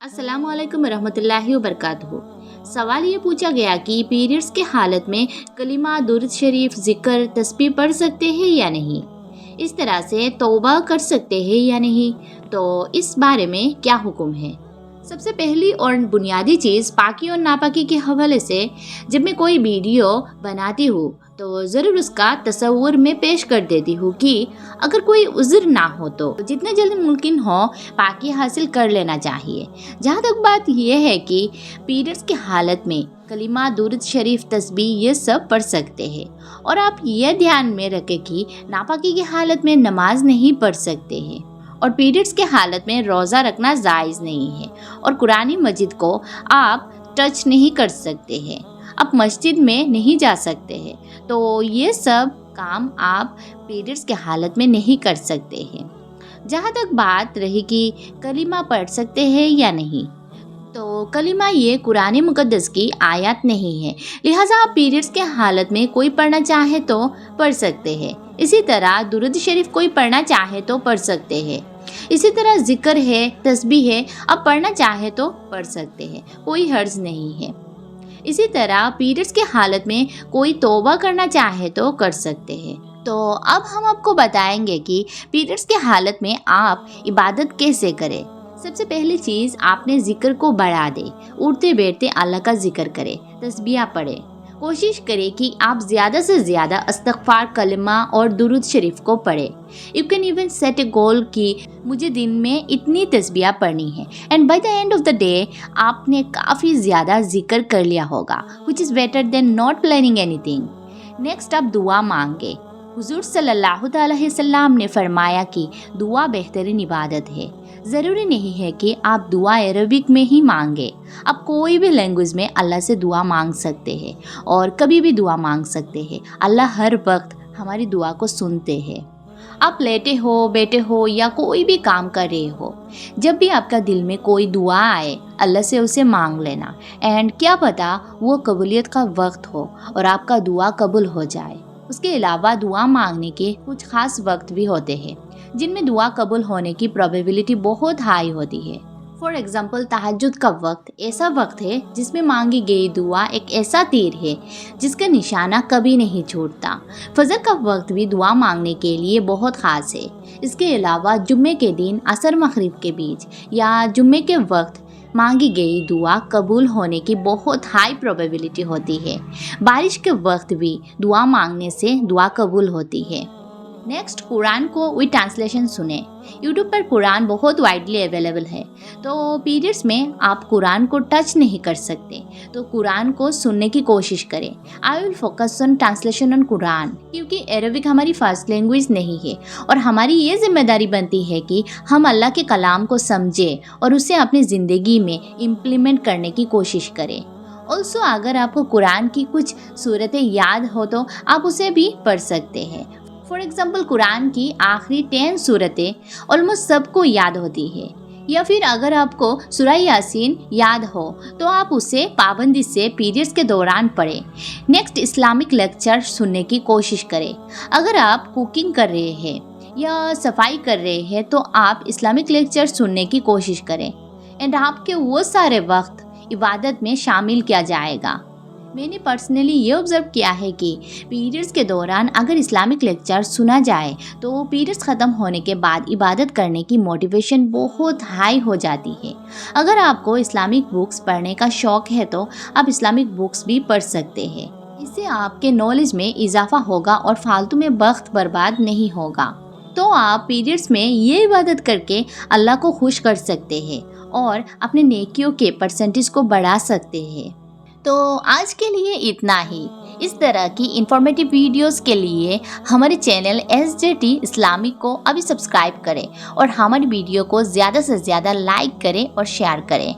अस्सलाम वालेकुम रहमतुल्लाहि व बरकातहू। सवाल ये पूछा गया कि पीरियड्स के हालत में कलिमा दुरूद शरीफ जिक्र तस्बीह पढ़ सकते हैं या नहीं, इस तरह से तौबा कर सकते हैं या नहीं, तो इस बारे में क्या हुक्म है। सबसे पहली और बुनियादी चीज़ पाकी और नापाकी के हवाले से जब मैं कोई वीडियो बनाती हूँ तो ज़रूर उसका तस्वुर में पेश कर देती हूँ कि अगर कोई उज़्र ना हो तो जितने जल्द मुमकिन हो पाकी हासिल कर लेना चाहिए। जहाँ तक बात यह है कि पीरियड्स की हालत में कलिमा दुरूद शरीफ तस्बीह ये सब पढ़ सकते हैं, और आप ये ध्यान में रखें कि नापाकी की हालत में नमाज नहीं पढ़ सकते हैं, और पीरियड्स के हालत में रोज़ा रखना जायज़ नहीं है, और कुरानी मजीद को आप टच नहीं कर सकते हैं, आप मस्जिद में नहीं जा सकते हैं। तो ये सब काम आप पीरियड्स के हालत में नहीं कर सकते हैं। जहाँ तक बात रही कि कलिमा पढ़ सकते हैं या नहीं, तो कलिमा ये कुरान मुक़द्दस की आयत नहीं है, लिहाजा आप पीरियड्स के हालत में कोई पढ़ना चाहे तो पढ़ सकते हैं। इसी तरह दुरूद शरीफ कोई पढ़ना चाहे तो पढ़ सकते हैं। इसी तरह जिक्र है, तस्बीह है, आप पढ़ना चाहे तो पढ़ सकते हैं, कोई हर्ज नहीं है। इसी तरह पीरियड्स की हालत में कोई तौबा करना चाहे तो कर सकते हैं। तो अब हम आपको बताएंगे कि पीरियड्स की हालत में आप इबादत कैसे करें। सबसे पहली चीज़, आपने जिक्र को बढ़ा दे, उठते बैठते अल्लाह का जिक्र करें, तस्बीह पढ़े। कोशिश करें कि आप ज़्यादा से ज़्यादा इस्तग़फ़ार, कलमा और दुरूद शरीफ को पढ़ें। You can even set a goal कि मुझे दिन में इतनी तस्बीह पढ़नी है, and by the end of the day आपने काफ़ी ज़्यादा जिक्र कर लिया होगा, which is better than not planning anything. Next, आप दुआ मांगे। हुज़ूर सल्लल्लाहु अलैहि वसल्लम ने फरमाया कि दुआ बेहतरीन इबादत है। ज़रूरी नहीं है कि आप दुआ अरबिक में ही मांगे, आप कोई भी लैंग्वेज में अल्लाह से दुआ मांग सकते हैं और कभी भी दुआ मांग सकते हैं। अल्लाह हर वक्त हमारी दुआ को सुनते हैं। आप लेटे हो, बैठे हो या कोई भी काम कर रहे हो, जब भी आपका दिल में कोई दुआ आए अल्लाह से उसे मांग लेना, एंड क्या पता वो कबूलियत का वक्त हो और आपका दुआ कबूल हो जाए। उसके अलावा दुआ मांगने के कुछ ख़ास वक्त भी होते हैं जिनमें दुआ कबूल होने की प्रोबेबिलिटी बहुत हाई होती है। फॉर एग्ज़ाम्पल, तहज्जुद का वक्त ऐसा वक्त है जिसमें मांगी गई दुआ एक ऐसा तीर है जिसका निशाना कभी नहीं छूटता। फजर का वक्त भी दुआ मांगने के लिए बहुत ख़ास है। इसके अलावा जुम्मे के दिन असर मगरिब के बीच या जुम्मे के वक्त मांगी गई दुआ कबूल होने की बहुत हाई प्रोबेबिलिटी होती है। बारिश के वक्त भी दुआ मांगने से दुआ कबूल होती है। नेक्स्ट, कुरान को विद ट्रांसलेशन सुने। यूट्यूब पर कुरान बहुत वाइडली अवेलेबल है, तो पीरियड्स में आप कुरान को टच नहीं कर सकते, तो कुरान को सुनने की कोशिश करें। I will focus on translation on Quran, क्योंकि अरबिक हमारी फर्स्ट लैंग्वेज नहीं है और हमारी ये जिम्मेदारी बनती है कि हम अल्लाह के कलाम को समझें और उसे अपनी ज़िंदगी में इम्प्लीमेंट करने की कोशिश करें। ऑल्सो, अगर आपको कुरान की कुछ सूरतें याद हो तो आप उसे भी पढ़ सकते हैं। फॉर एग्ज़ाम्पल, कुरान की आखिरी 10 सूरतें ऑलमोस्ट सबको याद होती है, या फिर अगर आपको सूरह यासीन याद हो तो आप उसे पाबंदी से पीरियड्स के दौरान पढ़ें। नेक्स्ट, इस्लामिक लेक्चर सुनने की कोशिश करें। अगर आप कुकिंग कर रहे हैं या सफाई कर रहे हैं तो आप इस्लामिक लेक्चर सुनने की कोशिश करें, एंड आपके वो सारे वक्त इबादत में शामिल किया जाएगा। मैंने पर्सनली ये ऑब्ज़र्व किया है कि पीरियड्स के दौरान अगर इस्लामिक लेक्चर सुना जाए तो पीरियड्स ख़त्म होने के बाद इबादत करने की मोटिवेशन बहुत हाई हो जाती है। अगर आपको इस्लामिक बुक्स पढ़ने का शौक़ है तो आप इस्लामिक बुक्स भी पढ़ सकते हैं। इससे आपके नॉलेज में इजाफा होगा और फालतू में वक्त बर्बाद नहीं होगा। तो आप पीरियड्स में ये इबादत करके अल्लाह को खुश कर सकते हैं और अपने नेकियों के परसेंटेज को बढ़ा सकते हैं। तो आज के लिए इतना ही। इस तरह की इंफॉर्मेटिव वीडियोस के लिए हमारे चैनल SJT इस्लामिक को अभी सब्सक्राइब करें और हमारी वीडियो को ज़्यादा से ज़्यादा लाइक करें और शेयर करें।